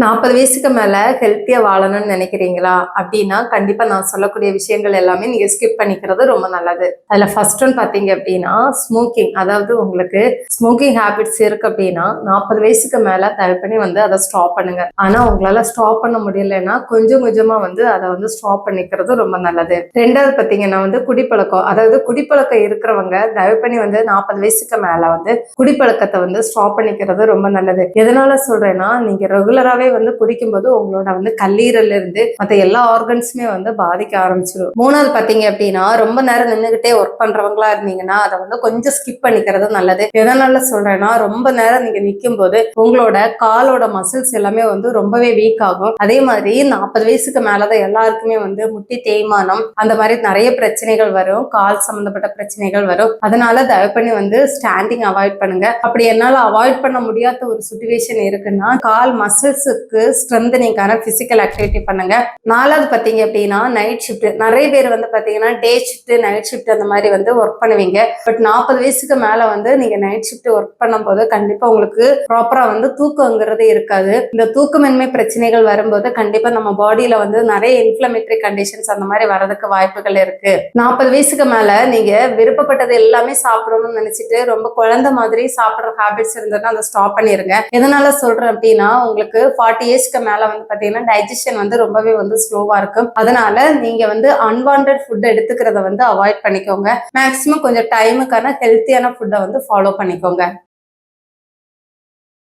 40 வயசுக்கு மேல ஹெல்த்தியா வாழணும்னு நினைக்கிறீங்களா? அப்படின்னா, கண்டிப்பா நான் சொல்லக்கூடிய விஷயங்கள் எல்லாமே நீங்க ஸ்கிப் பண்ணிக்கிறது ரொம்ப நல்லது. அதுல ஃபர்ஸ்ட் ஒன் பார்த்தீங்க அப்படின்னா, ஸ்மோக்கிங். அதாவது உங்களுக்கு ஸ்மோக்கிங் ஹேபிட்ஸ் இருக்கு அப்படின்னா, 40 வயசுக்கு மேல தயவு பண்ணி அத ஸ்டாப் பண்ணுங்க. ஆனா உங்களால ஸ்டாப் பண்ண முடியலன்னா, கொஞ்சம் கொஞ்சமா அத ஸ்டாப் பண்ணிக்கிறது ரொம்ப நல்லது. 2வது பார்த்தீங்கன்னா குடிப்பழக்கம். அதாவது குடிப்பழக்கம் இருக்கிறவங்க தயவு பண்ணி 40 வயசுக்கு மேல குடிப்பழக்கத்தை ஸ்டாப் பண்ணிக்கிறது ரொம்ப நல்லது. எதனால சொல்றேன்னா, நீங்க ரெகுலராவே குடிக்கும்போது உங்களோட கல்லீரல்ல இருந்து மத்த எல்லா ஆர்கன்ஸுமே பாதிக்க ஆரம்பிச்சிடும். 3வது பாத்தீங்க அப்படின்னா, ரொம்ப நேரம் நின்னுகிட்டே ஒர்க் பண்றவங்களா இருந்தீங்கன்னா அதை கொஞ்சம் ஸ்கிப் பண்ணிக்கிறது நல்லது. எதனால சொல்றேன்னா, ரொம்ப நேரம் நீங்க நிக்கும் போது உங்களோட காலோட மசில்ஸ் எல்லாமே ரொம்பவே வீக் ஆகும். அதே மாதிரி 40 வயசுக்கு மேலதான் எல்லாருக்குமே முட்டி தேய்மானம் அந்த மாதிரி நிறைய பிரச்சனைகள் வரும். கால் சம்பந்தப்பட்ட பிரச்சனைகள் வரும். அதனால தயவு பண்ணி ஸ்டாண்டிங் அவாய்ட் பண்ணுங்க. அப்படி என்னால அவாய்ட் பண்ண முடியாத ஒரு சுச்சுவேஷன் இருக்குன்னா, கால் மசில்ஸுக்கு ஸ்ட்ரென்தனிங்கான பிசிக்கல் ஆக்டிவிட்டி பண்ணுங்க. 4வது பாத்தீங்க அப்படின்னா, நைட் ஷிஃப்ட். நிறைய பேர் பாத்தீங்கன்னா டே ஷிஃப்ட் நைட் ஷிஃப்ட் அந்த மாதிரி ஒர்க் பண்ணுவீங்க. பட் 40 வயசுக்கு மேல நீங்க நைட் ஷிஃப்ட் ஒர்க் பண்ணும்போது கண்டிப்பா உங்களுக்கு ப்ராப்பரா தூக்கங்கிறதே இருக்காது. இந்த தூக்கமின்மை பிரச்சனைகள் வரும்போது கண்டிப்பா நம்ம பாடியில நிறைய இன்ஃப்ளமேட்டரி கண்டிஷன்ஸ் அந்த மாதிரி வரதுக்கு வாய்ப்புகள் இருக்கு. 40 வயசுக்கு மேல நீங்க விருப்பப்பட்டது எல்லாமே சாப்பிடணும்னு நினைச்சிட்டு ரொம்ப குழந்தை மாதிரி சாப்பிடுற ஹேபிட்ஸ் இருந்ததுன்னா அதை ஸ்டாப் பண்ணிருங்க. எதனால சொல்றேன் அப்படின்னா, உங்களுக்கு 40 இயர்ஸ்க்கு மேல பாத்தீங்கன்னா டைஜஷன் ரொம்பவே ஸ்லோவா இருக்கும். அதனால நீங்க அன்வான்ட் ஃபுட் எடுத்துக்கிறத அவாய்ட் பண்ணிக்கோங்க. மேக்சிமம் கொஞ்சம் டைமுக்கான ஹெல்த்தியான ஃபுட்டை ஃபாலோ பண்ணிக்கோங்க.